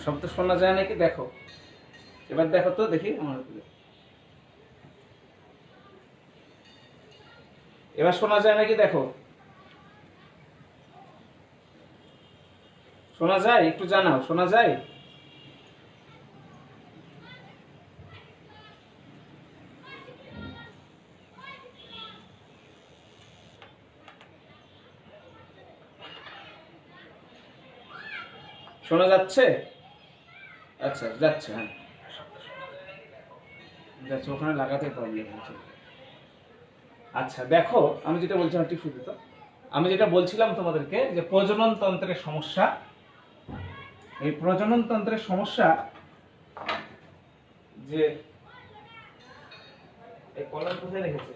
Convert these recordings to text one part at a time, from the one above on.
শব্দ শোনা যায় নাকি দেখো, এবার দেখো তো দেখি আমার, এবার শোনা যায় নাকি দেখো, শোনা যায়? একটু জানাও, শোনা যায়? শোনা যাচ্ছে? আচ্ছা যাচ্ছে, হ্যাঁ যাচ্ছে, ওখানে লাগাতে প্রবলেম হচ্ছে। আচ্ছা দেখো, আমি যেটা বলছিলাম ঠিক শুধু তো, আমি যেটা বলছিলাম তোমাদেরকে যে প্রজনন তন্ত্রের সমস্যা, এই প্রজনন তন্ত্রের সমস্যা যে এই কলার কোথায় রেখেছে,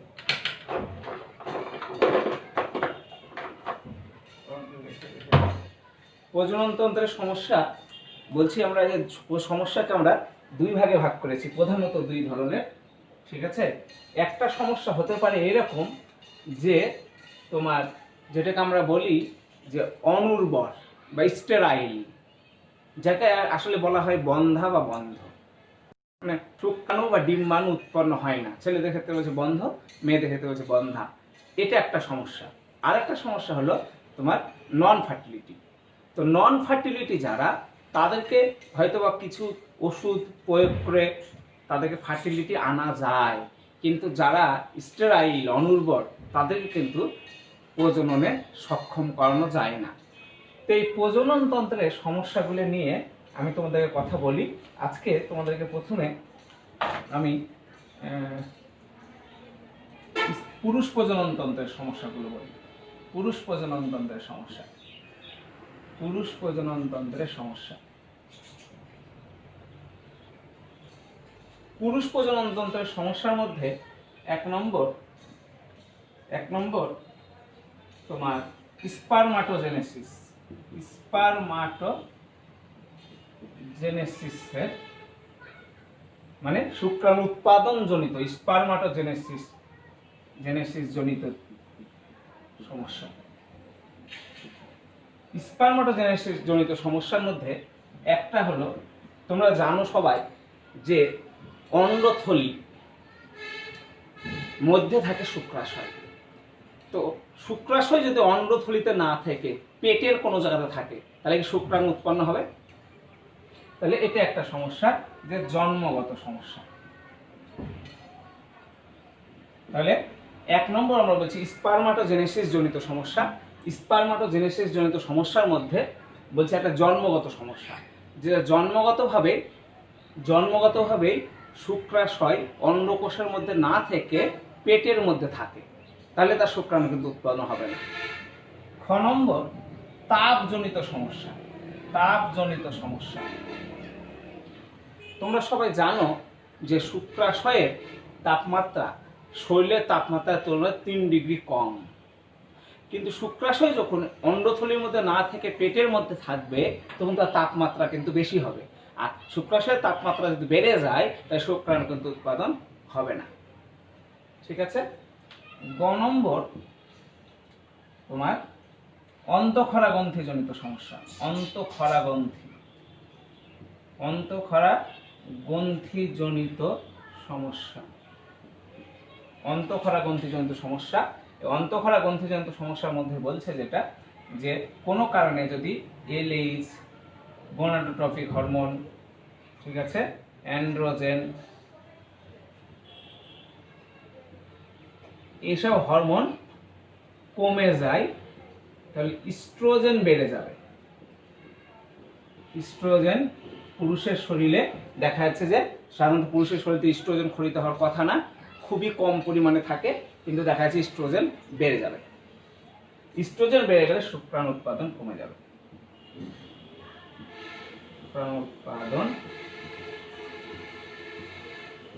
প্রজনন তন্ত্রের সমস্যা বলছি আমরা, যে সমস্যাকে আমরা দুই ভাগে ভাগ করেছি, প্রধানত দুই ধরনের। ঠিক আছে, একটা সমস্যা হতে পারে এরকম যে তোমার, যেটাকে আমরা বলি যে অনুর্বর বা স্টেরাইল, যাকে আসলে বলা হয় বন্ধা বা বন্ধ, মানে শুক্রাণু বা ডিম্বাণু উৎপন্ন হয় না, ছেলেদের ক্ষেত্রে বলছে বন্ধ, মেয়েদের ক্ষেত্রে বলছে বন্ধা। এটা একটা সমস্যা। আর একটা সমস্যা হলো তোমার নন ফার্টিলিটি। তো নন ফার্টিলিটি যারা, তাদেরকে হয়তোবা কিছু ওষুধ প্রয়োগ করে তাদেরকে ফার্টিলিটি আনা যায়, কিন্তু যারা স্টেরাইল অনুর্বর তাদেরকে কিন্তু প্রজননে সক্ষম করানো যায় না। তো এই প্রজনন তন্ত্রের সমস্যাগুলো নিয়ে আমি তোমাদেরকে কথা বলি আজকে। তোমাদেরকে প্রথমে আমি পুরুষ প্রজনন তন্ত্রের সমস্যাগুলো বলি। পুরুষ প্রজনন তন্ত্রের সমস্যা, পুরুষ প্রজনন তন্ত্রের সমস্যা। পুরুষ প্রজনন তন্ত্রের সমস্যার মধ্যে এক নম্বর তোমার স্পারমাটোজেনেসিস। স্পারমাটোজেনেসিসের মানে শুক্রাণু উৎপাদন জনিত, স্পারমাটোজেনেসিস জনিত সমস্যা। স্পারমাটোজেনেসিস জনিত সমস্যার মধ্যে একটা হলো, তোমরা জানো সবাই যে অন্ডথলি মধ্যে থাকে শুক্রাশয়। তো শুক্রাশয় যদি অন্ডথলিতে না থেকে পেটের কোনো জায়গাতে থাকে, তাহলে কি শুক্রাণু উৎপন্ন হবে? তাহলে এটা একটা সমস্যা, যে জন্মগত সমস্যা। তাহলে এক নম্বর আমরা বলছি স্পারমাটোজেনেসিস জনিত সমস্যা। স্পারমাটোজেনেসিস জনিত সমস্যার মধ্যে বলছে একটা জন্মগত সমস্যা, যে জন্মগতভাবেই শুক্রাশয় অন্ডকোষের মধ্যে না থেকে পেটের মধ্যে থাকে, তাহলে তার শুক্রাণু কিন্তু উৎপন্ন হবে না। খ নম্বর তাপজনিত সমস্যা। তাপজনিত সমস্যা, তোমরা সবাই জানো যে শুক্রাশয়ের তাপমাত্রা শরীরের তাপমাত্রার তুলনায় 3 ডিগ্রি কম, কিন্তু শুক্রাশয় যখন অন্ডথলির মধ্যে না থেকে পেটের মধ্যে থাকবে, তখন তার তাপমাত্রা কিন্তু বেশি হবে। আর শুক্রাশয়ের তাপমাত্রা যদি বেড়ে যায়, তাহলে শুক্রাণু কিন্তু উৎপাদন হবে না। ঠিক আছে। গ নম্বর তোমার অন্তঃক্ষরা গ্রন্থি জনিত সমস্যা। অন্তঃক্ষরা গ্রন্থি জনিত সমস্যা। অন্তঃক্ষরা গ্রন্থি জনিত সমস্যা। অন্তঃক্ষরা গ্রন্থি জনিত সমস্যার মধ্যে বলছে যেটা, যে কোনো কারণে যদি এলএইচ, গোনাডোট্রপিক হরমোন, ঠিক আছে, অ্যান্ড্রোজেন, এসব হরমোন কমে যায়, তাহলে ইস্ট্রোজেন বেড়ে যাবে। ইস্ট্রোজেন পুরুষের শরীরে দেখা যাচ্ছে যে সাধারণত পুরুষের শরীরে ইস্ট্রোজেন খরিত হওয়ার কথা না, খুবই কম পরিমাণে থাকে, কিন্তু দেখা যাচ্ছে ইস্ট্রোজেন বেড়ে যাবে। ইস্ট্রোজেন বেড়ে গেলে শুক্রাণু উৎপাদন কমে যাবে। শুক্রাণু উৎপাদন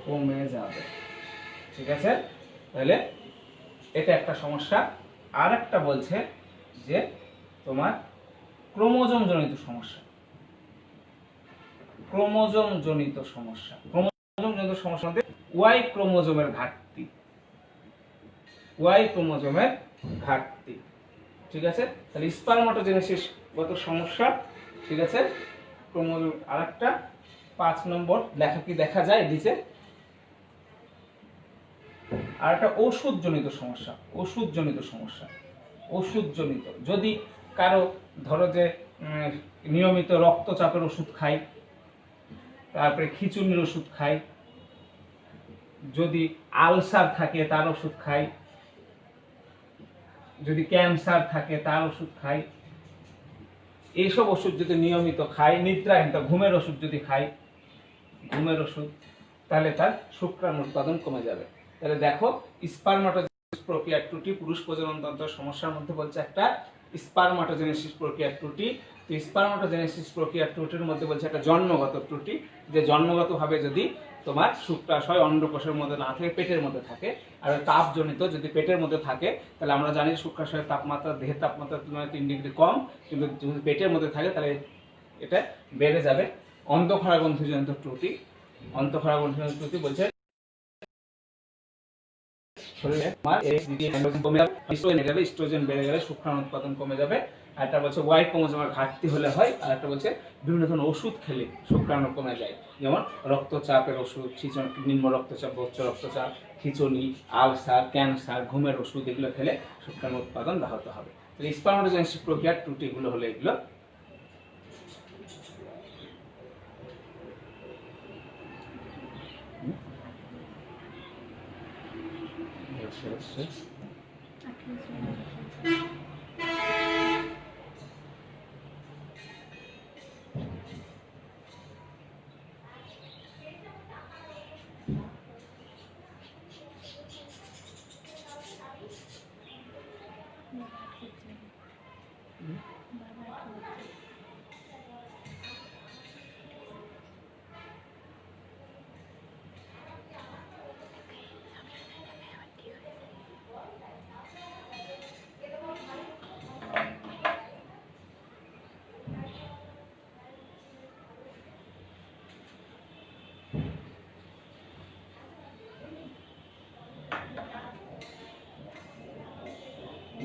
কমে যাবে। ঠিক আছে, তাহলে এটা একটা সমস্যা। আর একটা বলছে যে তোমার ক্রোমোজোম জনিত সমস্যা। ক্রোমোজোম জনিত সমস্যা মধ্যে ওয়াই ক্রোমোজোমের ঘাটতি। ঠিক আছে, তাহলে স্পারমাটোজেনেসিস গত সমস্যা। ঠিক আছে, আরেকটা 5 নম্বর লেখা কি দেখা যায় নিচে, আর একটা ওষুধজনিত সমস্যা। ওষুধজনিত যদি কারো ধরো যে নিয়মিত রক্তচাপের ওষুধ খাই, তারপরে খিঁচুনির ওষুধ খাই, যদি আলসার থাকে তার ওষুধ খাই, যদি ক্যান্সার থাকে তার ওষুধ খাই, এইসব ওষুধ যদি নিয়মিত খাই, নিদ্রাহীনতা ঘুমের ওষুধ যদি খাই, তাহলে তার শুক্রাণু উৎপাদন কমে যাবে। তাহলে দেখো স্পারমাটোজেনেসিস প্রক্রিয়ার ত্রুটি পুরুষ প্রজননতন্ত্রের সমস্যার মধ্যে বলছে একটা স্পারমাটোজেনেসিস প্রক্রিয়ার ত্রুটি। তো স্পারমাটোজেনেসিস প্রক্রিয়ার ত্রুটির মধ্যে বলছে একটা জন্মগত ত্রুটি, যে জন্মগতভাবে যদি তোমার শুক্রাশয় অন্ডকোষের মধ্যে না থাকে, পেটের মধ্যে থাকে, আর তাপজনিত যদি পেটের মধ্যে থাকে, তাহলে আমরা জানি শুক্রাশয়ের তাপমাত্রা দেহের তাপমাত্রার তুলনায় 3 ডিগ্রি কম, কিন্তু যদি পেটের মধ্যে থাকে তাহলে এটা বেড়ে যাবে। অন্তঃক্ষরাগ্রন্থিজনিত ত্রুটি বলছে শরীরে ইস্ট্রোজেন বেড়ে গেলে শুক্রাণু উৎপাদন কমে যাবে। আর একটা বলছে ওয়াই ক্রোমোজোমের ঘাটতি হলে হয়, আর একটা বলছে বিভিন্ন ধরনের ওষুধ খেলে শুক্রাণু কমে যায়, যেমন রক্তচাপের ওষুধ, নিম্ন রক্তচাপ, উচ্চ রক্তচাপ, খিঁচুনি, আলসার, ক্যান্সার, ঘুমের ওষুধ, এগুলো খেলে শুক্রাণু উৎপাদন ব্যাহত হবে। স্পারমাটোজেনেসিস প্রক্রিয়ার ত্রুটিগুলো হলো এগুলো।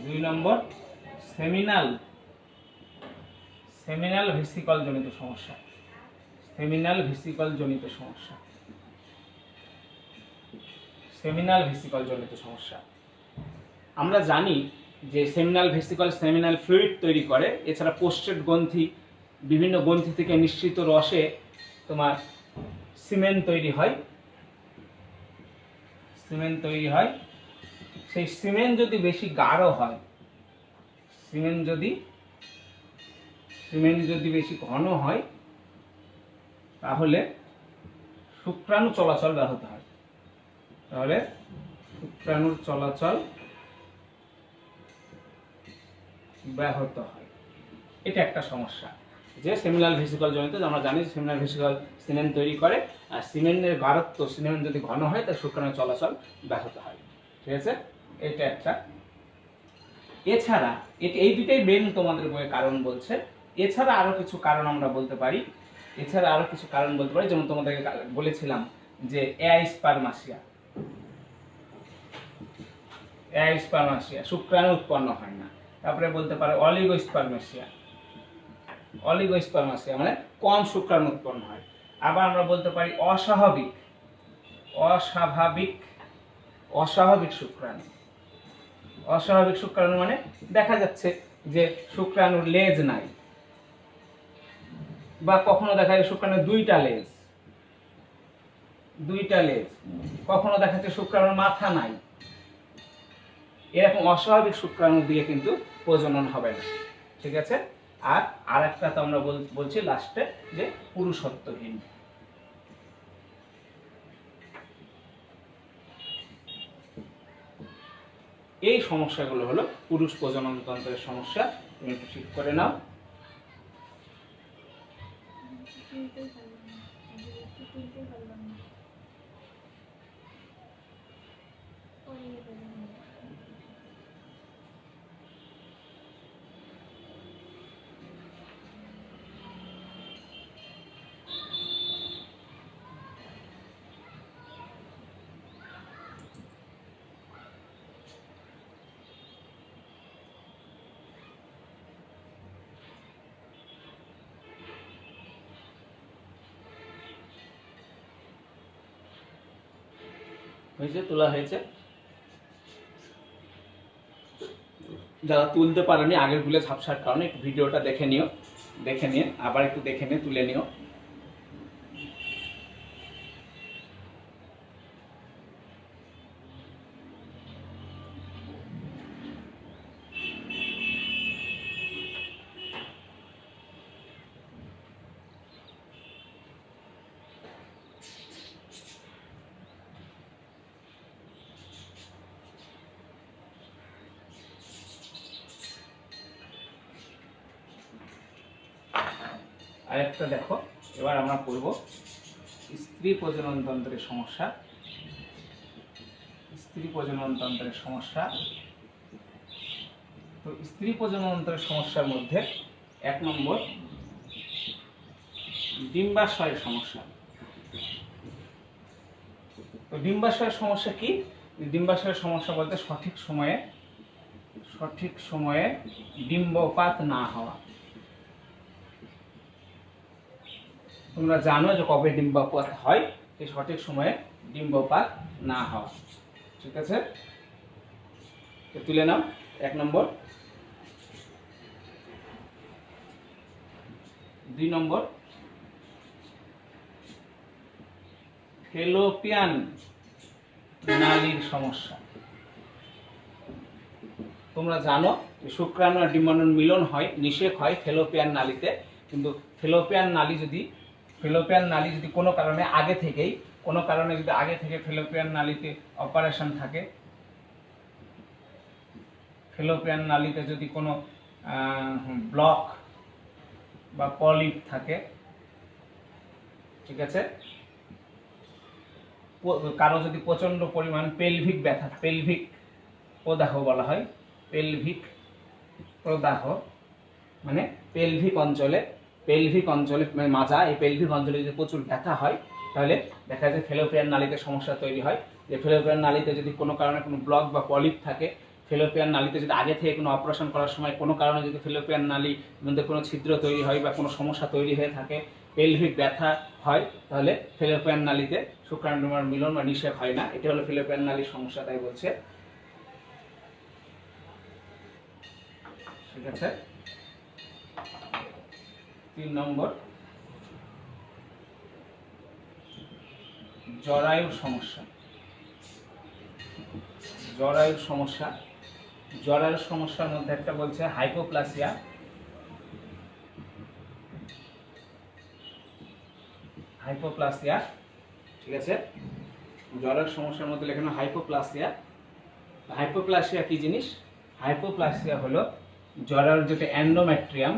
দুই নম্বর সেমিনাল ভেসিকল জনিত সমস্যা। সেমিনাল ভেসিকল জনিত সমস্যা আমরা জানি যে সেমিনাল ভেসিকল সেমিনাল ফ্লুইড তৈরি করে। এছাড়া পোস্টেড গ্রন্থি, বিভিন্ন গ্রন্থি থেকে নিঃসৃত রসে তোমার সিমেন্ট তৈরি হয়। সেই সিমেন্ট যদি বেশি গাঢ় হয়, সিমেন্ট যদি বেশি ঘন হয়, তাহলে শুক্রাণু চলাচল ব্যাহত হয়। শুক্রাণুর চলাচল ব্যাহত হয়। এটা একটা সমস্যা, যে সেমিনাল ভেসিকল জনিত। আমরা জানি সেমিনাল ভেসিকল সিমেন্ট তৈরি করে, আর সিমেন্টের গাঢ়ত্ব, সিমেন্ট যদি ঘন হয় তাহলে শুক্রাণুর চলাচল ব্যাহত হয়। ঠিক আছে, এটা একটা। এছাড়া এই দুটাই মেন তোমাদের বইয়ে কারণ বলছে। এছাড়া আরো কিছু কারণ আমরা বলতে পারি। যেমন তোমাদেরকে বলেছিলাম যে অ্যাস্পারমাসিয়া, শুক্রাণু উৎপন্ন হয় না। তারপরে বলতে পারো অলিগোস্পারমাসিয়া, মানে কম শুক্রাণু উৎপন্ন হয়। আবার আমরা বলতে পারি অস্বাভাবিক শুক্রাণু মানে দেখা যাচ্ছে যে শুক্রাণুর লেজ নাই, বা কখনো দেখা যায় শুক্রাণুর দুইটা লেজ, কখনো দেখা যাচ্ছে শুক্রাণুর মাথা নাই। এরকম অস্বাভাবিক শুক্রাণু দিয়ে কিন্তু প্রজনন হবে না। ঠিক আছে। আর একটা তো আমরা বলছি লাস্টে, যে পুরুষত্বহীন। এই সমস্যাগুলো হলো পুরুষ প্রজননতন্ত্রের সমস্যা। তুমি একটু ঠিক করে নাও। হয়েছে, তোলা হয়েছে। যারা তুলতে পারেনি আগের গুলো ঝাপসার কারণে একটু ভিডিওটা দেখে নিও, দেখে নিয়ে আবার একটু দেখে নিয়ে তুলে নিও। আরেকটা দেখো, এবার আমরা পড়ব স্ত্রী প্রজনন তন্ত্রের সমস্যা। স্ত্রী প্রজনন তন্ত্রের সমস্যা। তো স্ত্রী প্রজনন তন্ত্রের সমস্যার মধ্যে 1 নম্বর ডিম্বাশয়ের সমস্যা। তো ডিম্বাশয়ের সমস্যা কি? ডিম্বাশয়ের সমস্যা বলতে সঠিক সময়ে ডিম্বপাত না হওয়া। তোমরা জানো যে কবে ডিম্বপাত হয়, এই সঠিক সময়ে ডিম্বপাত না হওয়া। ঠিক আছে, তো তুলে নাও 1 নম্বর। 2 নম্বর ফেলোপিয়ান নালীর সমস্যা। তোমরা জানো যে শুক্রাণু আর ডিম্বাণুর মিলন হয়, নিষেক হয় ফেলোপিয়ান নালীতে। কিন্তু ফেলোপিয়ান নালী যদি কোনো কারণে আগে থেকে ফেলোপিয়ান নালীতে অপারেশন থাকে, ফেলোপিয়ান নালীতে যদি কোনো ব্লক বা পলিপ থাকে, ঠিক আছে, কারো যদি প্রচন্ড পরিমাণ পেলভিক ব্যথা, পেলভিক প্রদাহ বলা হয়, পেলভিক প্রদাহ মানে পেলভিক অঞ্চলে মানে মাজা, এই পেলভিক অঞ্চলে যদি প্রচুর ব্যথা হয়, তাহলে দেখা যায় ফেলোপিয়ান নালীতে সমস্যা তৈরি হয়। যে ফেলোপিয়ান নালীতে যদি কোনো কারণে কোনো ব্লক বা পলিপ থাকে, ফেলোপিয়ান নালীতে যদি আগে থেকে কোনো অপারেশন করার সময় কোনো কারণে যদি ফেলোপিয়ান নালীর মধ্যে কোনো ছিদ্র তৈরি হয় বা কোনো সমস্যা তৈরি হয়ে থাকে, পেলভিক ব্যথা হয়, তাহলে ফেলোপিয়ান নালীতে শুক্রাণুর মিলন বা নিষেক হয় না। এটা হলো ফেলোপিয়ান নালীর সমস্যা, তাই বলছে। ঠিক আছে। 3 নম্বর জরায়ুর সমস্যা। জরায়ুর সমস্যার মধ্যে একটা বলছে হাইপোপ্লাসিয়া। ঠিক আছে, জরায়ুর সমস্যার মধ্যে লেখানো হাইপোপ্লাসিয়া। হাইপোপ্লাসিয়া কি জিনিস? হাইপোপ্লাসিয়া হলো জরায়ুর যেটা এন্ডোমেট্রিয়াম,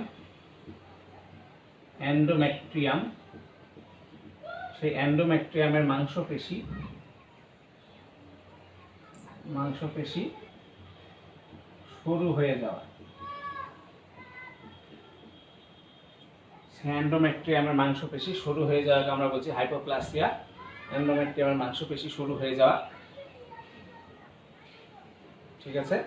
সেই এন্ডোমেট্রিয়ামের মাংসপেশি সরু হয়ে যাওয়া। এন্ডোমেট্রিয়ামের মাংসপেশি সরু হয়ে যাওয়াকে আমরা বলছি হাইপোপ্লাসিয়া। এন্ডোমেট্রিয়ামের মাংসপেশি সরু হয়ে যাওয়া। ঠিক আছে।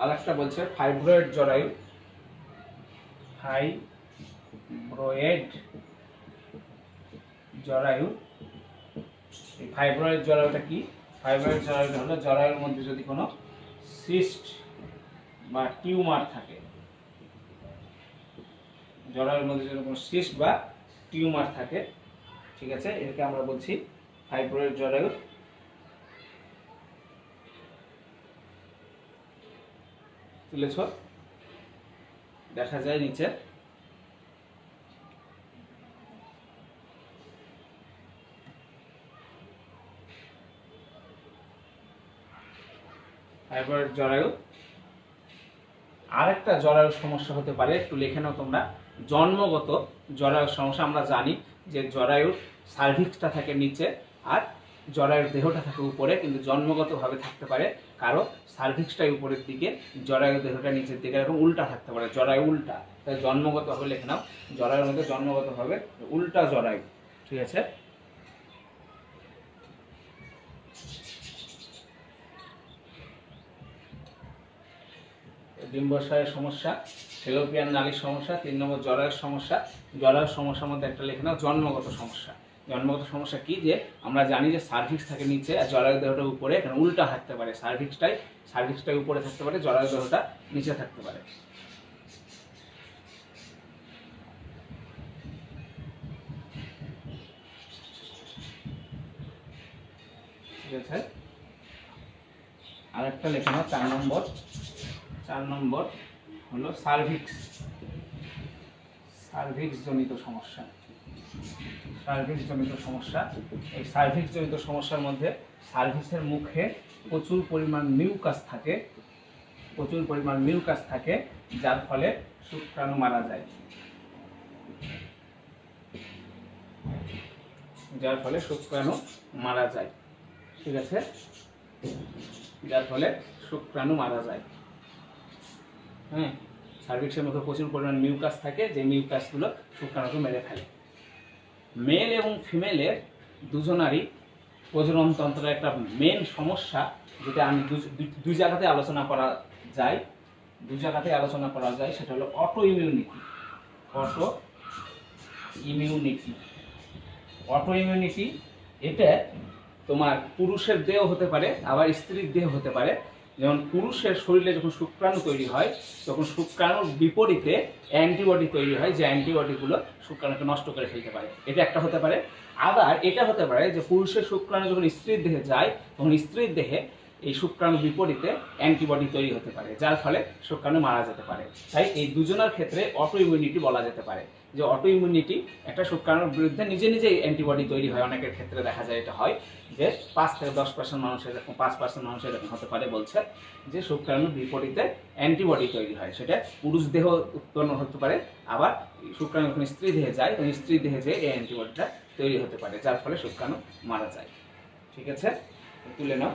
আরেকটা বলছে ফাইব্রয়েড জরায়ু। এই ফাইব্রয়েড জরায়ুটা কি? ফাইব্রয়েড জরায়ুটা হলো জরায়ুর মধ্যে যদি কোনো সিস্ট বা টিউমার থাকে, জরায়ুর মধ্যে যদি কোনো সিস্ট বা টিউমার থাকে, ঠিক আছে, এটাকে আমরা বলছি ফাইব্রয়েড জরায়ু। তুলেছ, দেখা যায় নিচে। ফাইব্রয়েড জরায়ু। আরেকটা জরায়ুর সমস্যা হতে পারে, একটু লিখে নাও তোমরা, জন্মগত জরায়ুর সমস্যা। আমরা জানি যে জরায়ুর সার্ভিক্সটা থাকে নিচে আর জরায়ুর দেহটা থাকে উপরে, কিন্তু জন্মগতভাবে থাকতে পারে কারো সার্ভিক্সটাই উপরের দিকে, জরায়ুর দেহটা নিচের দিকে, এরকম উল্টা থাকতে পারে, জরায়ু উল্টা। তাই জন্মগতভাবে লিখে নাও, জরায়ুর মধ্যে জন্মগতভাবে উল্টা জরায়ু। ঠিক আছে। ডিম্বাশয়ের সমস্যা। ফেলোপিয়ান নালীর সমস্যা, 3 নম্বর জরায়ুর সমস্যা। জরায়ুর সমস্যার মধ্যে একটা লিখে নাও জন্মগত সমস্যা। জন্মগত সমস্যা কি, যে আমরা জানি যে সার্ভিক্স থাকে নিচে আর জরায়ু দেহটা উপরে, এখানে উল্টা থাকতে পারে, সার্ভিক্সটাই উপরে থাকতে পারে, জরায়ু দেহটা নিচে থাকতে পারে। ঠিক আছে, আর একটা লেখা নাও 4 নম্বর। 4 নম্বর হলো সার্ভিক্স জনিত সমস্যা। সার্ভিক্স জনিত সমস্যা, এই সার্ভিক্স জনিত সমস্যার মধ্যে সার্ভিক্সের মুখে প্রচুর পরিমাণ মিউকাস থাকে, যার ফলে শুক্রাণু মারা যায়। ঠিক আছে, যার ফলে শুক্রাণু মারা যায়। হ্যাঁ, সার্ভিক্সের মধ্যে প্রচুর পরিমাণ মিউকাস থাকে, যে মিউকাসগুলো শুক্রাণুকে মেরে ফেলে। মেল এবং ফিমেলের দুজনারই প্রজননতন্ত্রের একটা মেন সমস্যা, যেটা আমি দুই জায়গাতে আলোচনা করা যায়, সেটা হলো অটো ইমিউনিটি। এটা তোমার পুরুষের দেহ হতে পারে, আবার স্ত্রীর দেহ হতে পারে। যেমন পুরুষের শরীরে যখন শুক্রাণু তৈরি হয়, তখন শুক্রাণুর বিপরীতে অ্যান্টিবডি তৈরি হয়, যে অ্যান্টিবডিগুলো শুক্রাণুকে নষ্ট করে ফেলতে পারে। এটা একটা হতে পারে। আবার এটা হতে পারে যে পুরুষের শুক্রাণু যখন স্ত্রীর দেহে যায়, তখন স্ত্রীর দেহে এই শুক্রাণুর বিপরীতে অ্যান্টিবডি তৈরি হতে পারে, যার ফলে শুক্রাণু মারা যেতে পারে। তাই এই দুজনের ক্ষেত্রে অটো ইমিউনিটি বলা যেতে পারে, যে অটো ইমিউনিটি একটা শুক্রাণুর বিরুদ্ধে নিজে নিজেই অ্যান্টিবডি তৈরি হয়। অনেকের ক্ষেত্রে দেখা যায় এটা হয়, যে 5 থেকে 10% মানুষের এরকম, 5% মানুষের এরকম হতে পারে, বলছে যে শুক্রাণুর বিপরীতে অ্যান্টিবডি তৈরি হয়। সেটা পুরুষ দেহ উৎপন্ন হতে পারে, আবার শুক্রাণু যখন স্ত্রী দেহে যায়, তখন স্ত্রী দেহে যেয়ে এই অ্যান্টিবডিটা তৈরি হতে পারে, যার ফলে শুক্রাণু মারা যায়। ঠিক আছে, তুলে নাও।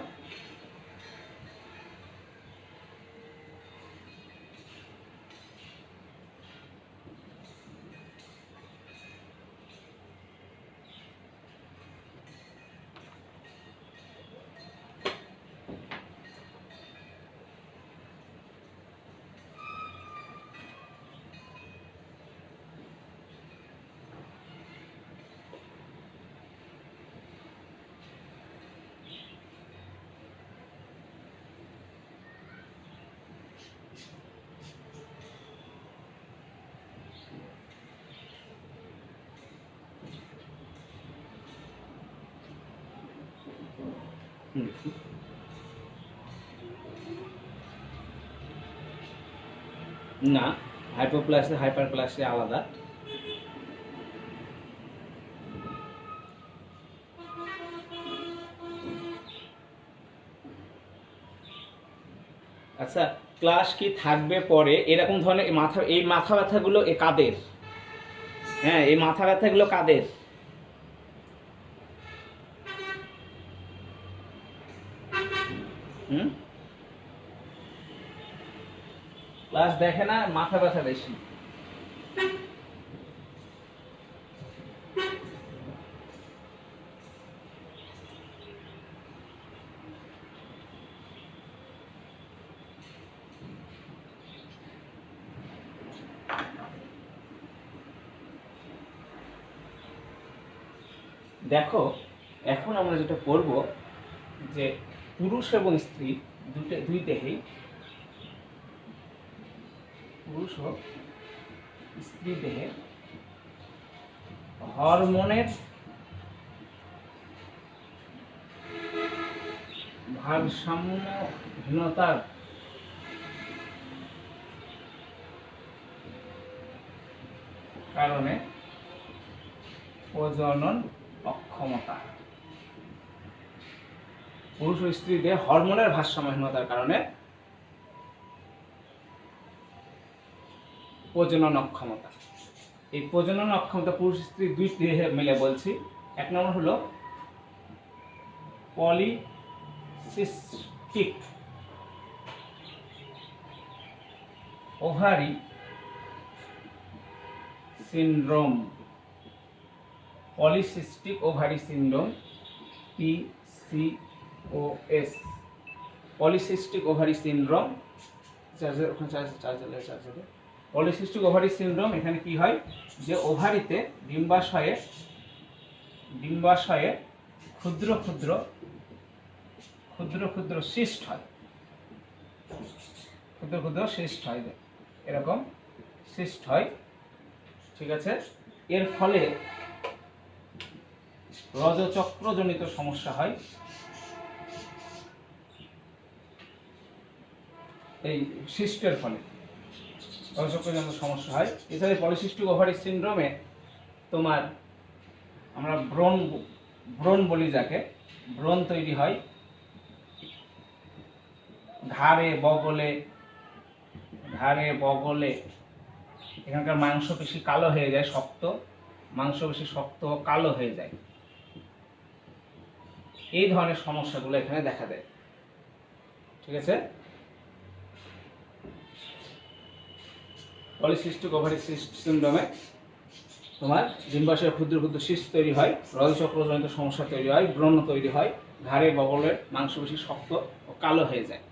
না, হাইপোপ্লাসিয়া হাইপারপ্লাসিয়া আলাদা। আচ্ছা, ক্লাস কি থাকবে পরে? এরকম ধরনের এই মাথা ব্যথাগুলো কাদের? হ্যাঁ, এই মাথা ব্যথাগুলো কাদের? ক্লাস দেখে না, মাথা ব্যথা বেশি। দেখো, এখন আমরা যেটা করব, যে পুরুষ এবং স্ত্রী দুই দেহেই, পুরুষ ও স্ত্রী দেহে হরমোনের ভারসাম্যহীনতার কারণে প্রজনন অক্ষমতা, পুরুষ ও স্ত্রীদের হরমোনের ভারসাম্যহীনতার কারণে প্রজনন অক্ষমতা। এই প্রজনন অক্ষমতা পুরুষ স্ত্রী দুই দেহে মিলে বলছি। 1 নম্বর হলো polycystic ovary syndrome. Polycystic ovary syndrome, PCOS। Polycystic ovary syndrome, charger polycystic ovary syndrome এখানে কি হয় যে ওভারিতে ডিম্বাশয়ে ক্ষুদ্র ক্ষুদ্র ক্ষুদ্র ক্ষুদ্র সিস্ট হয়, ক্ষুদ্র ক্ষুদ্র সিস্ট হয়, এরকম সিস্ট হয়, ঠিক আছে। এর ফলে রজচক্রজনিত সমস্যা হয়, এই সিস্টের ফলে রজচক্রজনিত সমস্যা হয়। এছাড়া পলিসিস্টিক ওভারি সিনড্রোমে তোমার আমরা ব্রণ বলি যাকে, ব্রণ তৈরি হয় ঘাড়ে বগলে, এখানকার মাংসপেশি কালো হয়ে যায়, মাংসপেশি শক্ত কালো হয়ে যায়, এই ধরনের সমস্যাগুলো এখানে দেখা দেয়, ঠিক আছে। পলিসিস্টিক ওভারি সিনড্রোমে তোমার ডিম্বাশয়ে ক্ষুদ্র ক্ষুদ্র সিস্ট তৈরি হয়, রজচক্রজনিত সমস্যা তৈরি হয়, ব্রণ তৈরি হয়, ঘাড়ে বগলের মাংসপেশি শক্ত ও কালো হয়ে যায়।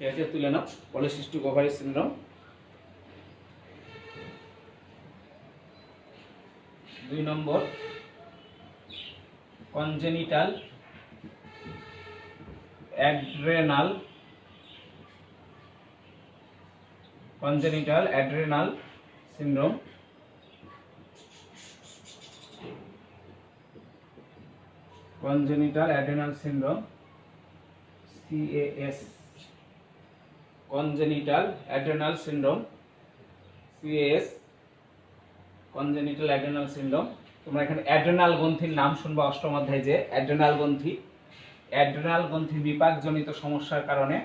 এটা তুলে নাও পলিসিস্টিক ওভারি সিনড্রোম। 2 নম্বর congenital adrenal syndrome. Congenital adrenal syndrome, CAS, congenital adrenal syndrome, CAS, congenital adrenal syndrome. তোমরা এখানে অ্যাড্রেনাল গ্রন্থির নাম শুনবা অষ্টম অধ্যায়ে, যে অ্যাড্রেনাল গ্রন্থি বিপাকজনিত সমস্যার কারণে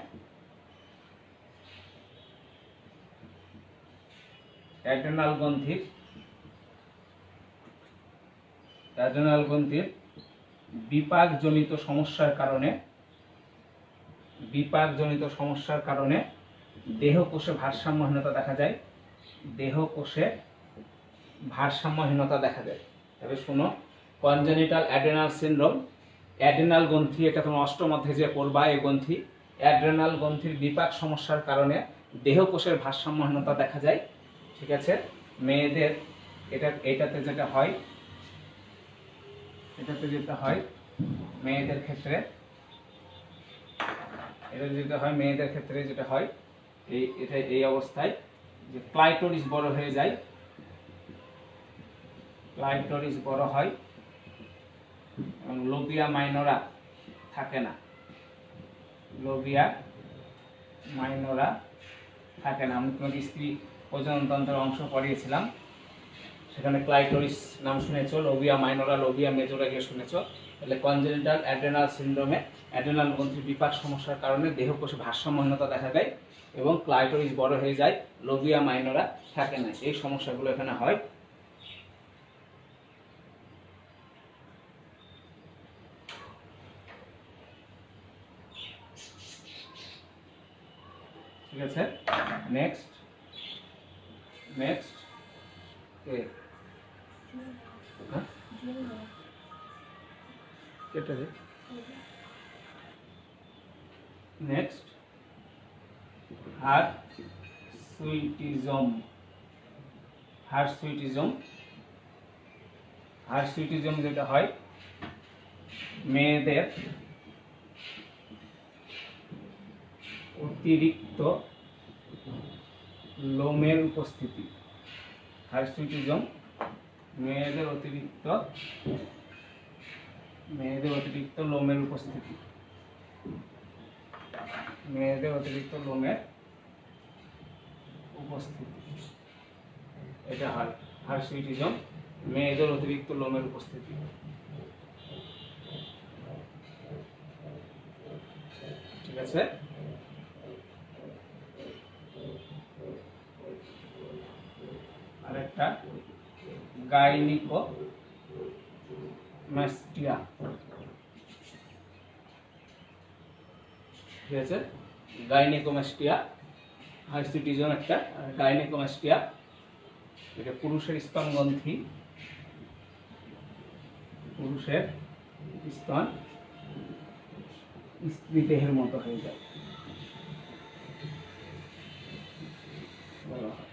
অ্যাড্রেনাল গ্রন্থির বিপাকজনিত সমস্যার কারণে দেহকোষে ভারসাম্যহীনতা দেখা যায়। তবে শোনো, কনজেনিটাল অ্যাড্রেনাল সিনড্রোম, অ্যাড্রেনাল গ্রন্থি, এটা তোমার অষ্টম অধ্যায়ে যে পড়বা, এই গ্রন্থি অ্যাড্রেনাল গ্রন্থির বিপাক সমস্যার কারণে দেহকোষের ভারসাম্যহীনতা দেখা যায়, ঠিক আছে। মেয়েদের এটাতে যেটা হয় মেয়েদের ক্ষেত্রে যেটা হয় এই অবস্থায় যে ক্লাইটোরিস বড় হয়ে যায়, এবং লোবিয়া মাইনরা থাকে না, আমি তোমাকে স্ত্রী প্রজননতন্ত্রের অংশ পড়িয়েছিলাম, সেখানে ক্লাইটোরিস নাম শুনেছো, লোবিয়া মাইনরা, লোবিয়া মেজরা গিয়ে শুনেছো। তাহলে কনজেনিটাল অ্যাড্রেনাল সিনড্রোমে অ্যাড্রেনাল গ্রন্থির বিপাক সমস্যার কারণে দেহকোষে ভারসাম্যহীনতা দেখা দেয় এবং ক্লাইটোরিস বড় হয়ে যায়, লোবিয়া মাইনরা থাকে না, এই সমস্যাগুলো এখানে হয়। ঠিক আছে, নেক্সট হার্সুইটিজম যেটা হয় মেয়েদের অতিরিক্ত লোমের উপস্থিতি, মেয়েদের অতিরিক্ত লোমের উপস্থিতি, এটা হয় হার্সুইটিজম, মেয়েদের অতিরিক্ত লোমের উপস্থিতি। ঠিক আছে, আরেকটা গাইনিকোমাস্টিয়া, ঠিক আছে, হার্সুইটিজম একটা, গাইনিকোমাস্টিয়া এটা পুরুষের স্তনগ্রন্থি, স্তন স্ত্রী দেহের মতো হয়ে যায়। বড় হয়।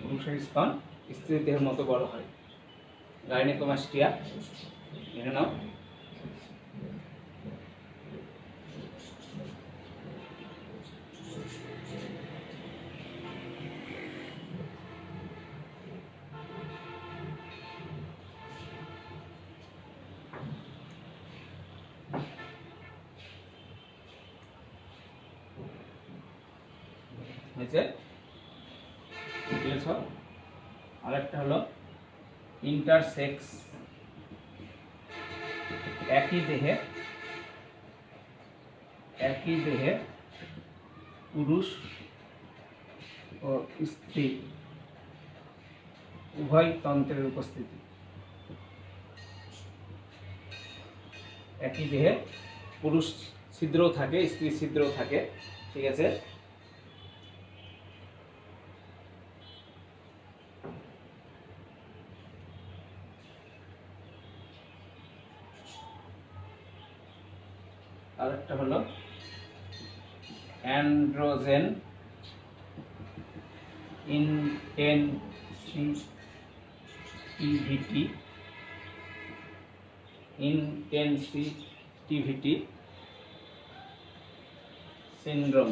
পুরুষের স্তন স্ত্রীর দেহের মতো বড় হয়। গাইনেকোমাস্টিয়া এখানে নাও। হয়েছে আরেকটা হলো ইন্টারসেক্স, একই দেহে পুরুষ ও স্ত্রী উভয় তন্ত্রের উপস্থিতি। একই দেহে পুরুষ ছিদ্রও থাকে, স্ত্রী ছিদ্রও থাকে, ঠিক আছে। আরেকটা হলো অ্যান্ড্রোজেন ইনটেনসিটিভিটি সিনড্রোম।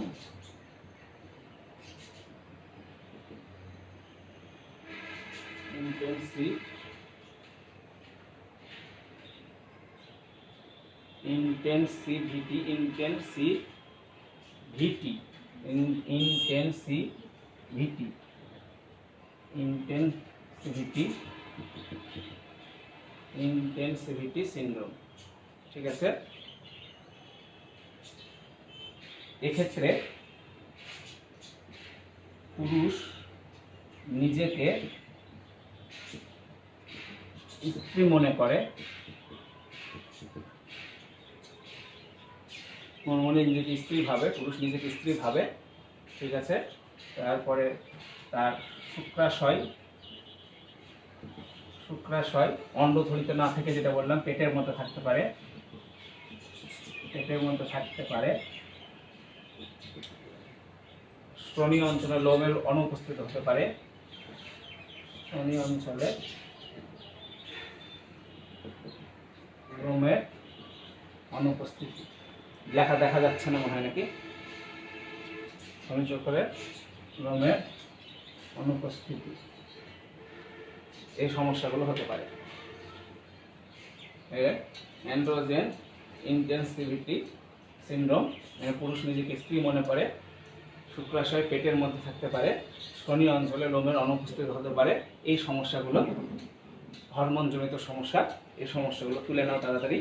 ইন্টেনসিভিটি সিনড্রোম, ঠিক আছে। এক্ষেত্রে পুরুষ নিজেকে স্ত্রী মনে করে, মনে নিজেকে স্ত্রী ভাবে, পুরুষ নিজেকে স্ত্রী ভাবে, ঠিক আছে। তারপরে তার শুক্রাশয় অন্ডথলিতে না থেকে, যেটা বললাম, পেটের মধ্যে থাকতে পারে, স্তনী অঞ্চলে লোমের অনুপস্থিত হতে পারে, স্তনী অঞ্চলে লোমের অনুপস্থিতি। লেখা দেখা যাচ্ছে না মনে হয় নাকি? করে লোমের অনুপস্থিতি, এই সমস্যাগুলো হতে পারে। অ্যান্ড্রোজেন ইন্টেনসিভিটি সিনড্রোম, পুরুষ নিজেকে স্ত্রী মনে করে, শুক্রাশয় পেটের মধ্যে থাকতে পারে, স্তনী অঞ্চলে লোমের অনুপস্থিত হতে পারে। এই সমস্যাগুলো হরমোনজনিত সমস্যা। এই সমস্যাগুলো তুলে নাও তাড়াতাড়ি।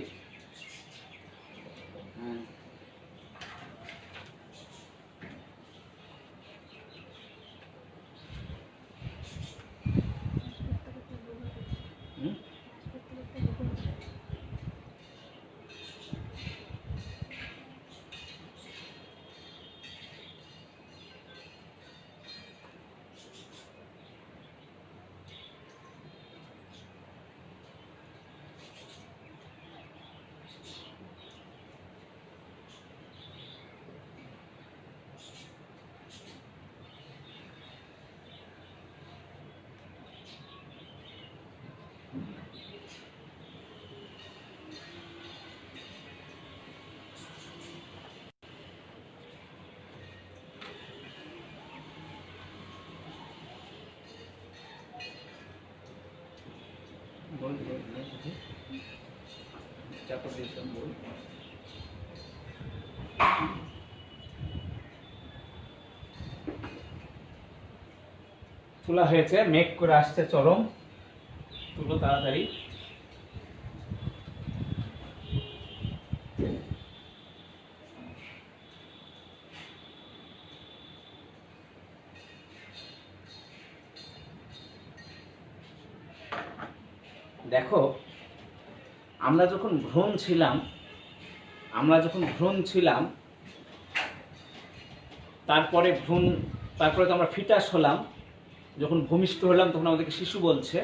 তোলা হয়েছে, মেঘ করে আসছে চরম, তুলো তাড়াতাড়ি। দেখো, আমরা যখন ভ্রূণ ছিলাম, তারপরে তো আমরা ফিটাস হলাম, যখন ভূমিষ্ঠ হলাম তখন আমাদেরকে শিশু বলছে।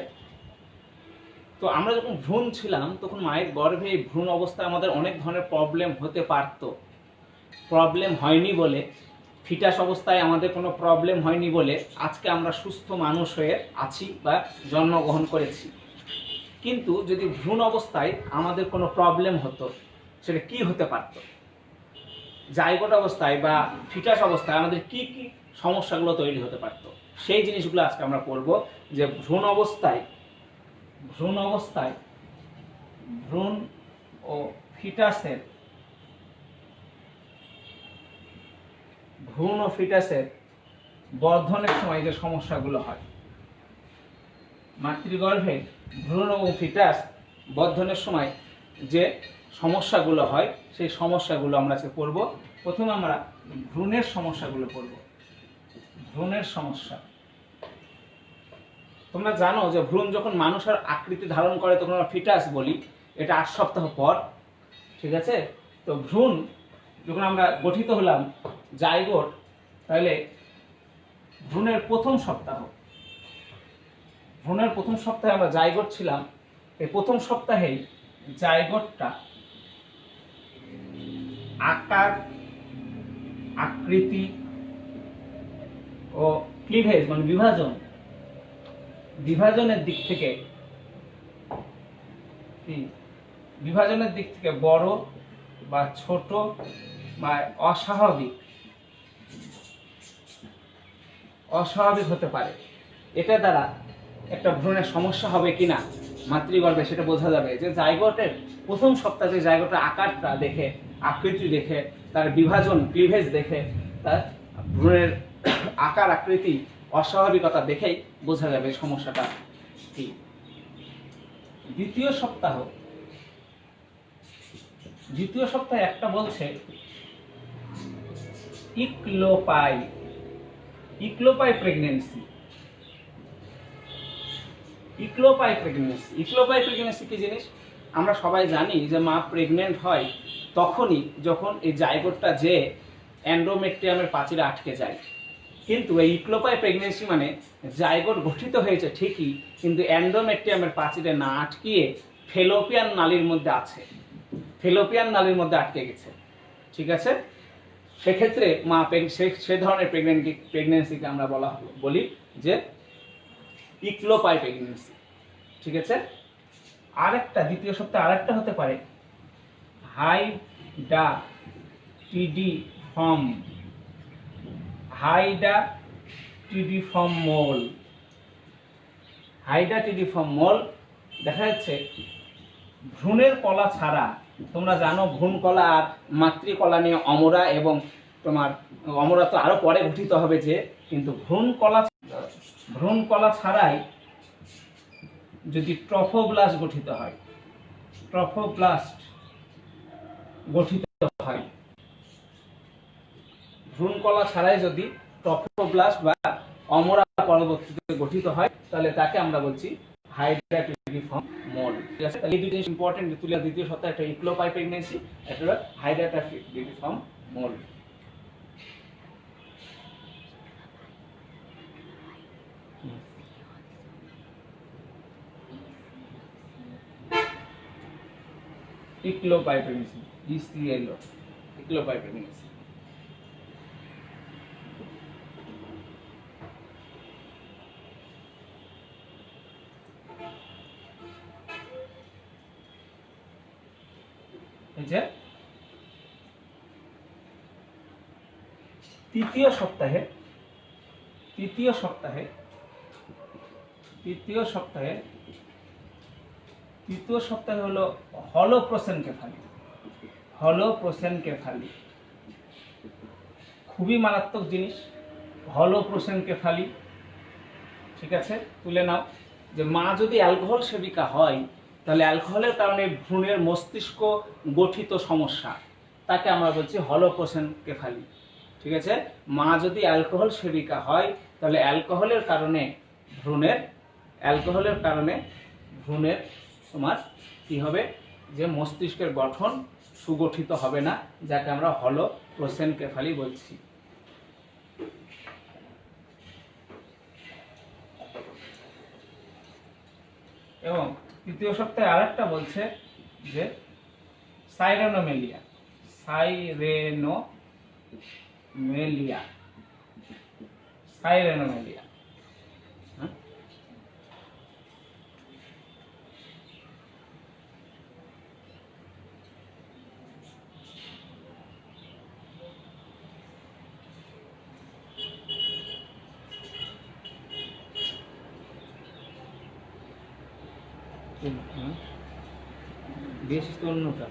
তো আমরা যখন ভ্রূণ ছিলাম তখন মায়ের গর্ভে এই ভ্রূণ অবস্থায় আমাদের অনেক ধরনের প্রবলেম হতে পারত। প্রবলেম হয়নি বলে ফিটাস অবস্থায় আমাদের কোনো প্রবলেম হয়নি বলে আজকে আমরা সুস্থ মানুষ হয়ে আছি বা জন্মগ্রহণ করেছি। কিন্তু যদি ভ্রূণ অবস্থায় আমাদের কোনো প্রবলেম হতো, সেটা কি হতে পারত? জাইগোট অবস্থায় বা ফিটাস অবস্থায় আমাদের কি কি সমস্যাগুলো তৈরি হতে পারত, সেই জিনিসগুলো আজকে আমরা পড়ব। যে ভ্রূণ অবস্থায় ভ্রূণ ও ফিটাসের বর্ধনের সময় যে সমস্যাগুলো হয়, মাতৃগর্ভে ভ্রূণ ও ফিটাস বর্ধনের সময় যে সমস্যাগুলো হয়, সেই সমস্যাগুলো আমরা আজকে পড়ব। প্রথমে আমরা ভ্রূণের সমস্যাগুলো পড়ব। ভ্রূণের সমস্যা, তোমরা জানো যে ভ্রূণ যখন মানুষের আকৃতি ধারণ করে তখন আমরা ফিটাস বলি, এটা 8 সপ্তাহ পর। ঠিক আছে? তো ভ্রূণ যখন আমরা গঠিত হলাম জাইগোট, তাহলে ভ্রূণের প্রথম সপ্তাহে আমরা জাইগোট ছিলাম। এই প্রথম সপ্তাহেই জাইগোটটা আকার, আকৃতি ও ক্লিভেজ মানে বিভাজনের দিক থেকে বড় বা ছোট বা অস্বাভাবিক হতে পারে। এটা দ্বারা একটা ভ্রূণের সমস্যা হবে কিনা মাতৃগর্ভে সেটা বোঝা যাবে। যে জাইগোটের প্রথম সপ্তাহে জাইগোটের আকারটা দেখে, আকৃতি দেখে, তার ক্লিভেজ দেখে, তার ভ্রূণের আকার, আকৃতি, অস্বাভাবিকতা দেখেই বোঝা যাবে সমস্যাটা কি। দ্বিতীয় সপ্তাহে একটা বলছে ইক্লোপাই প্রেগন্যান্সি। ইক্লোপাই প্রেগন্যান্সি কি জিনিস? আমরা সবাই জানি যে মা প্রেগনেন্ট হয় তখনই যখন এই জাইগোটটা যে এন্ডোমেট্রিয়ামের প্রাচীরে আটকে যায়। কিন্তু এই ইক্লোপাই প্রেগন্যান্সি মানে জাইগোট গঠিত হয়েছে ঠিকই, কিন্তু এন্ডোমেট্রিয়ামের প্রাচীরে না আটকিয়ে ফেলোপিয়ান নালীর মধ্যে আটকে গেছে। ঠিক আছে? সেক্ষেত্রে সে ধরনের প্রেগন্যান্সিকে আমরা বলি যে ইক্লোপাই প্রেগন্যান্সি। ঠিক আছে? দ্বিতীয় সপ্তাহে আরেকটা হতে পারে হাইডাটিডিফর্ম মোল। দেখা যাচ্ছে ভ্রূণের কলা ছাড়া, তোমরা জানো ভ্রূণ কলা আর মাতৃকলা নিয়ে অমরা, এবং তোমার অমরা তো আরো পরে গঠিত হবে যে, কিন্তু ভ্রূণ কলা ছাড়াই যদি ট্রফোব্লাস্ট গঠিত হয়, ভ্রূণ কলা ছাড়াই যদি ট্রফোব্লাস্ট বা অমরা পরবর্তীতে গঠিত হয়, তাহলে তাকে আমরা বলছি হাইডাটিডিফর্ম মোল। ঠিক আছে? এই দুটো ইম্পর্টেন্ট তুলে। দ্বিতীয় সপ্তাহে একটা ইক্লোপাই প্রেগন্যান্সি, একটা হাইডাটিডিফর্ম মোল। ইক্লোপাই প্রেগন্যান্সি, ইক্লোপাই প্রেগন্যান্সি। তৃতীয় সপ্তাহে হলো হলোপ্রোসেনকেফালি। খুবই মারাত্মক জিনিস হলোপ্রোসেনকেফালি। ঠিক আছে? তুলে নাও যে মা যদি অ্যালকোহল সেবিকা হয়, তাহলে অ্যালকোহলের কারণে ভ্রূণের মস্তিষ্ক গঠিত সমস্যা, তাকে আমরা বলছি হলোপ্রোসেনকেফালি। ঠিক আছে? মা যদি অ্যালকোহল সেবিকা হয়, তাহলে অ্যালকোহলের কারণে ভ্রূণের তোমার কি হবে, যে মস্তিষ্কের গঠন সুগঠিত হবে না, যাকে আমরা হলোপ্রোসেনকেফালি বলছি। এবং তৃতীয় সপ্তাহে আরেকটা বলছে যে সাইরেনোমেলিয়া। মেলিয়া, সাইরেনোমেলিয়া। বেশ তো অন্যটা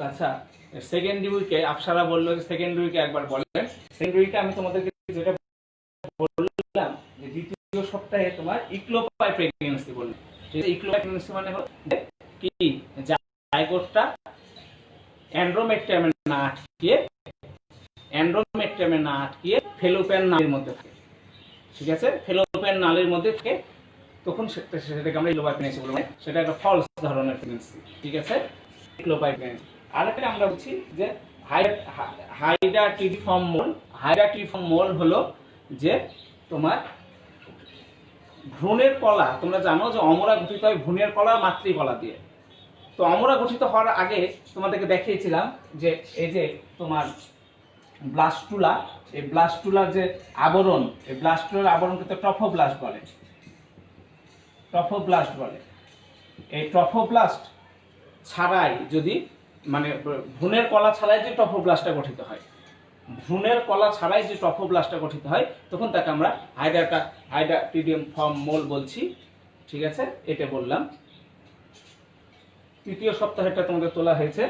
আচ্ছা, সেকেন্ড উইকে আফসারা বললো যে সেকেন্ড উইকে একবার বলেন। সেকেন্ড উইকে আমি তোমাদেরকে যেটা বললাম যে দ্বিতীয় সপ্তাহে তোমার ইক্লোপাই প্রেগন্যান্সি বললাম। ইক্লোপাই প্রেগন্যান্সি মানে হলো কি জাইগোটটা এন্ড্রোমেট্রিয়ামে না আটকিয়ে ফেলোপিয়ান নালীর মধ্যে থাকে। ঠিক আছে, ফেলোপিয়ান নালীর মধ্যে থাকে, তখন সেটাকে আমরা ইক্লোপাই প্রেগন্যান্সি বলবো। সেটা একটা ফলস ধরনের প্রেগন্যান্সি। ঠিক আছে, ইক্লোপাই প্রেগন্যান্সি। আরেকটা আমরা বলছি যে হাইডাটিডিফর্ম মোল। হাইডাটিডিফর্ম মোল হলো যে তোমার ভ্রূণের কলা, তোমরা জানো যে অমরা গঠিত হয় ভ্রূণের কলা মাতৃকলা দিয়ে। তো অমরা গঠিত হওয়ার আগে তোমাদেরকে দেখিয়েছিলাম যে এই যে তোমার ব্লাস্টুলা, এই ব্লাস্টুলার যে আবরণ, এই ব্লাস্টুলার আবরণকে তো ট্রফোব্লাস্ট বলে। ট্রফোব্লাস্ট বলে। এই ট্রফোব্লাস্ট ছাড়াই যদি মানে ভ্রূণের কলা ছাড়াই যে ট্রফোব্লাস্টটা গঠিত হয়, ভ্রূণের কলা ছাড়াই যে ট্রফোব্লাস্টটা গঠিত হয়, তখন তাকে আমরা হাইডাটিডিফর্ম মোল বলছি। ঠিক আছে, এটা বললাম। তৃতীয় সপ্তাহেটা তোমাদের তোলা হয়েছে।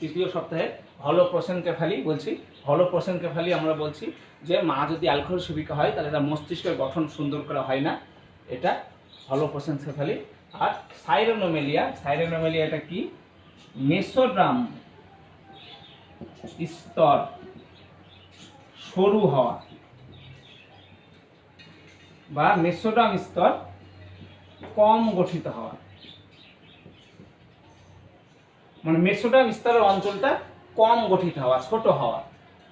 তৃতীয় সপ্তাহে হলো প্রসেনকেফালি বলছি। হলো প্রসেনকেফালি আমরা বলছি যে মা যদি অ্যালকোহল সেবিকা হয় তাহলে তার মস্তিষ্কের গঠন সুন্দর করা হয় না, এটা হলো প্রসেনকেফালি। আর সাইরেনোমেলিয়া, সাইরেনোমেলিয়াটা কি? মেসোড্রাম স্তর সরু হওয়া বা মেসোড্রাম স্তর কম গঠিত হওয়া, মানে মেসোড্রাম স্তরের অঞ্চলটা কম গঠিত হওয়া, ছোট হওয়া।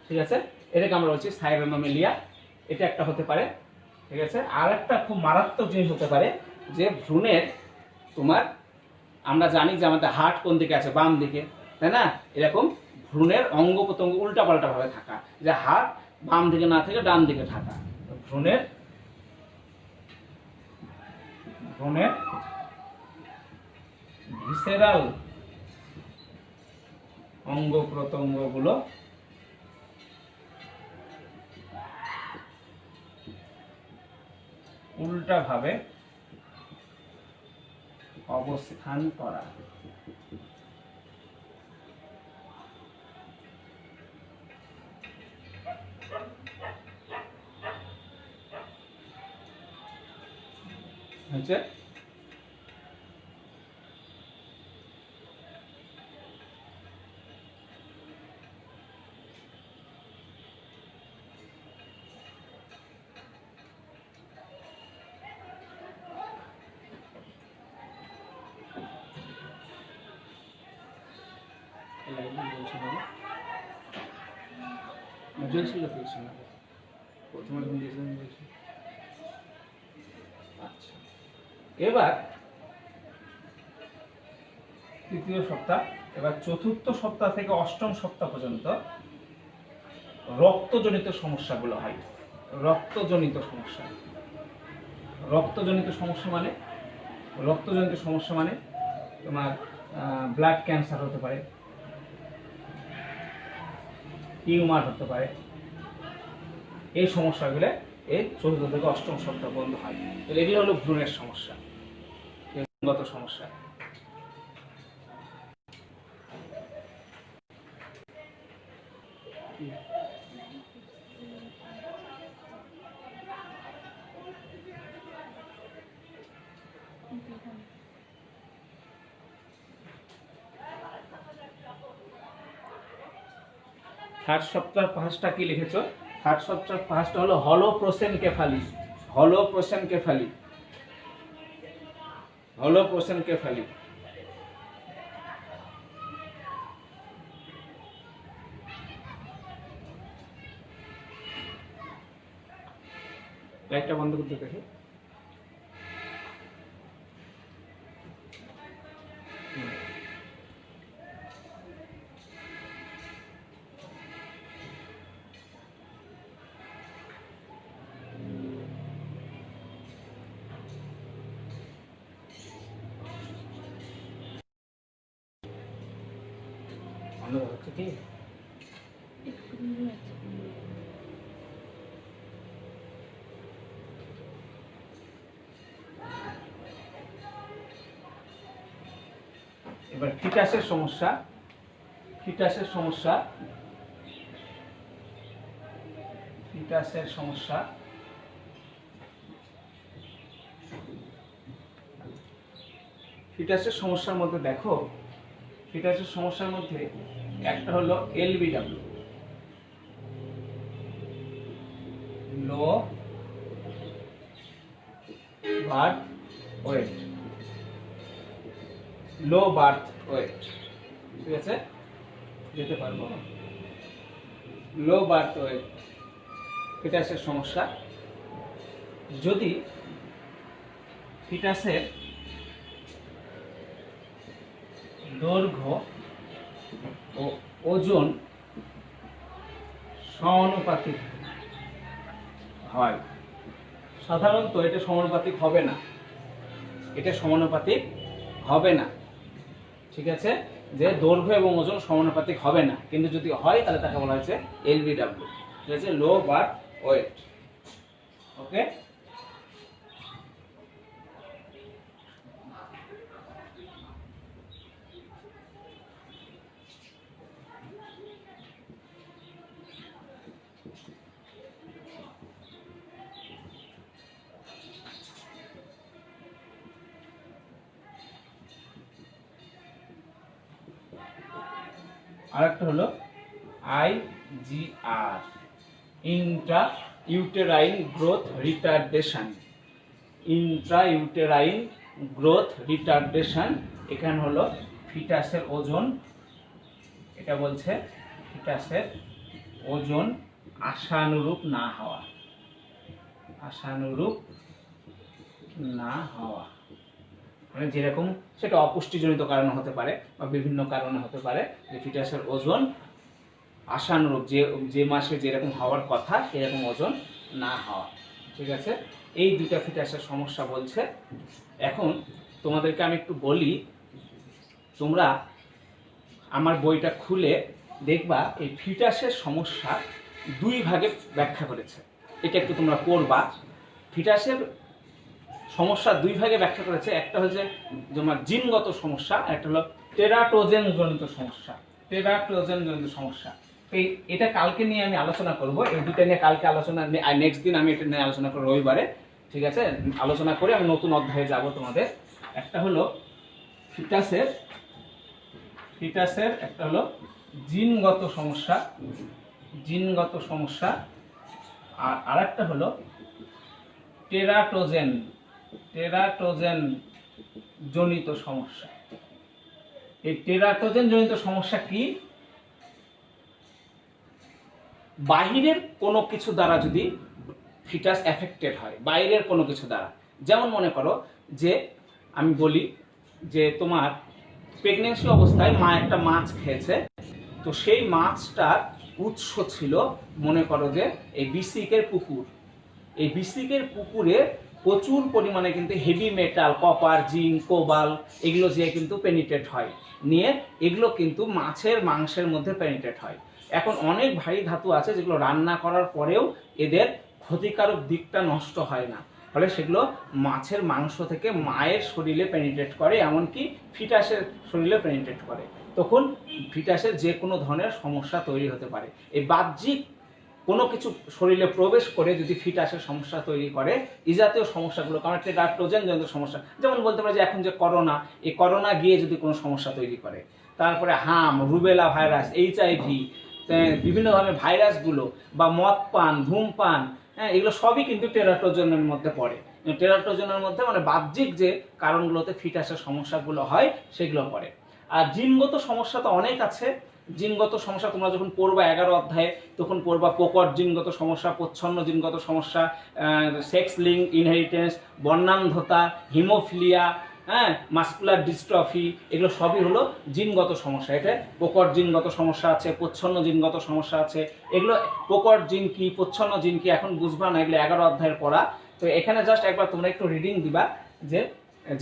ঠিক আছে, এটাকে আমরা বলছি সাইরেনোমেলিয়া। এটা একটা হতে পারে। ঠিক আছে, আর একটা খুব মারাত্মক জিনিস হতে পারে যে ভ্রূণের তোমার, আমরা জানি যে আমাদের হার্ট কোন দিকে আছে, বাম দিকে, তাই না? এরকম ভ্রূণের অঙ্গ প্রত্যঙ্গ উল্টাপাল্টা ভাবে থাকা, যে হার্ট বাম দিকে না থেকে ডান দিকে থাকা। ভ্রূণের ভিসেরাল অঙ্গ প্রত্যঙ্গ গুলো উল্টা ভাবে অবস্থান করা। হচ্ছে জ্বলছিল আচ্ছা, এবার তৃতীয় সপ্তাহ, এবার চতুর্থ সপ্তাহ থেকে অষ্টম সপ্তাহ পর্যন্ত রক্তজনিত সমস্যাগুলো হয়। রক্তজনিত সমস্যা, রক্তজনিত সমস্যা মানে, রক্তজনিত সমস্যা মানে তোমার ব্লাড ক্যান্সার হতে পারে, টিউমার হতে পারে। এই সমস্যাগুলো এই চতুর্থ থেকে অষ্টম সপ্তাহ পর্যন্ত হয়। তাহলে এগুলো হলো ভ্রূণের সমস্যা, ভ্রূণগত সমস্যা। থার্ড সপ্তাহ পাঁচটা কি লিখেছো? থার্ড সপ্তাহ পাঁচটা হলো হলোপ্রোসেনকেফালি। হলোপ্রোসেনকেফালি, হলোপ্রোসেনকেফালি। লাইটটা বন্ধ করতে দেখি। অন্ধকার হচ্ছে কি? এবার ফিটাসের সমস্যা, ফিটাসের সমস্যা, ফিটাসের সমস্যা। ফিটাসের সমস্যার মধ্যে দেখো, ফিটাসের সমস্যার মধ্যে একটা হলো LBW, low birth weight, low birth weight. ঠিক আছে, যেতে পারবো। লো বার্থ ওয়েট ফিটাসের সমস্যা। যদি ফিটাসের দৈর্ঘ্য ও ওজন সমানুপাতিক হয়, সাধারণত এটা সমানুপাতিক হবে না, এটা সমানুপাতিক হবে না। ঠিক আছে, যে দৈর্ঘ্য এবং ওজন সমানুপাতিক হবে না, কিন্তু যদি হয় তাহলে তাকে বলা হয়েছে এলবিডব্লিউ, ঠিক আছে, লো বার্থ ওয়েট। ওকে, আরেকটা হলো IGR, Intra uterine growth retardation. Intra uterine growth retardation, এখানে হলো ফিটাসের ওজন, এটা বলছে ফিটাসের ওজন আশানুরূপ না হওয়া, আশানুরূপ না হওয়া মানে যেরকম, সেটা অপুষ্টিজনিত কারণে হতে পারে বা বিভিন্ন কারণে হতে পারে, যে ফিটাসের ওজন আশানুরূপ, যে যে মাসে যেরকম হওয়ার কথা সেরকম ওজন না হওয়া। ঠিক আছে, এই দুটা ফিটাসের সমস্যা বলছে। এখন তোমাদেরকে আমি একটু বলি, তোমরা আমার বইটা খুলে দেখবা এই ফিটাসের সমস্যা দুই ভাগে ব্যাখ্যা করেছে, এটা একটু তোমরা পড়বা। ফিটাসের সমস্যা দুই ভাগে ব্যাখ্যা করেছে, একটা হচ্ছে তোমার জিনগত সমস্যা, একটা হলো টেরাটোজেন জনিত সমস্যা। টেরাটোজেন জনিত সমস্যা, এটা কালকে নিয়ে আমি আলোচনা করব, এই দুটো নিয়ে কালকে আলোচনা, নেক্সট দিন আমি এটা নিয়ে আলোচনা করব রবিবারে। ঠিক আছে, আলোচনা করে আমি নতুন অধ্যায়ে যাব তোমাদের। একটা হলো ফিটাসের, ফিটাসের একটা হলো জিনগত সমস্যা, জিনগত সমস্যা, আর আরেকটা হলো টেরাটোজেন, টেরাটোজেন জনিত সমস্যা। এই টেরাটোজেন জনিত সমস্যা কি? বাহিরের কোনো কিছু দ্বারা যদি ফিটাস এফেক্টেড হয় বাইরের কোনো কিছু দ্বারা। যেমন মনে করো যে আমি বলি যে তোমার প্রেগনেন্সি অবস্থায় মা একটা মাছ খেয়েছে, তো সেই মাছটার উৎস ছিল মনে করো যে এই বৃশ্চিকের পুকুর। এই বৃশ্চিকের পুকুরে প্রচুর পরিমাণে কিন্তু হেভি মেটাল, কপার, জিঙ্ক, কোবাল এগুলো যে কিন্তু পেনিট্রেট হয়, নিয়ে এগুলো কিন্তু মাছের মাংসের মধ্যে পেনিট্রেট হয়। এখন অনেক ভারী ধাতু আছে যেগুলো রান্না করার পরেও এদের ক্ষতিকারক দিকটা নষ্ট হয় না, ফলে সেগুলো মাছের মাংস থেকে মায়ের শরীরে পেনিট্রেট করে, এমনকি ফিটাসের শরীরে পেনিট্রেট করে। তখন ফিটাসের যে কোনো ধরনের সমস্যা তৈরি হতে পারে। এই বাহ্যিক কোনো কিছু শরীরে প্রবেশ করে যদি ফিটাসের সমস্যা তৈরি করে, এই জাতীয় সমস্যাগুলো, কারণ একটা ট্রোজান জনিত সমস্যা, যেমন বলতে পারে যে এখন যে করোনা, এই করোনা গিয়ে যদি কোনো সমস্যা তৈরি করে, তারপরে হাম, রুবেলা ভাইরাস, HIV, বিভিন্ন ধরনের ভাইরাসগুলো, বা মদ পান, ধূমপান, হ্যাঁ, এগুলো সবই কিন্তু টেরাটোজনের মধ্যে পড়ে। টেরাটোজনের মধ্যে মানে বাহ্যিক যে কারণগুলোতে ফিটাসের সমস্যাগুলো হয় সেগুলো পড়ে। আর জিনগত সমস্যা তো অনেক আছে। জিনগত সমস্যা তোমরা যখন পড়বা 11 অধ্যায়ে, তখন পড়বা প্রকট জিনগত সমস্যা, প্রচ্ছন্ন জিনগত সমস্যা, সেক্স লিঙ্ক ইনহেরিটেন্স, বর্ণান্ধতা, হিমোফিলিয়া, হ্যাঁ, মাসকুলার ডিস্ট্রফি, এগুলো সবই হলো জিনগত সমস্যা। এটা প্রকট জিনগত সমস্যা আছে, প্রচ্ছন্ন জিনগত সমস্যা আছে। এগুলো প্রকট জিন কি, প্রচ্ছন্ন জিন কি এখন বুঝবা না, এগুলো 11 অধ্যায়ের পড়া। তো এখানে জাস্ট একবার তোমরা একটু রিডিং দিবা যে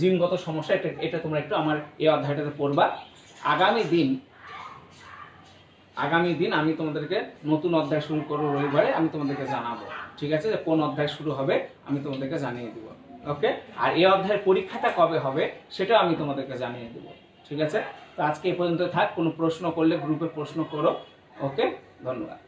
জিনগত সমস্যা, এটা তোমরা একটু আমার এই অধ্যায়টাতে পড়বা। আগামী দিন আমি তোমাদেরকে নতুন অধ্যায় শুরু করবো রবিবারে, আমি তোমাদেরকে জানাবো, ঠিক আছে, যে কোন অধ্যায় শুরু হবে আমি তোমাদেরকে জানিয়ে দিব। ওকে, আর এই অধ্যায়ের পরীক্ষাটা কবে হবে সেটাও আমি তোমাদেরকে জানিয়ে দেবো, ঠিক আছে। তো আজকে এই পর্যন্ত থাক, কোনো প্রশ্ন করলে গ্রুপে প্রশ্ন করো। ওকে, ধন্যবাদ।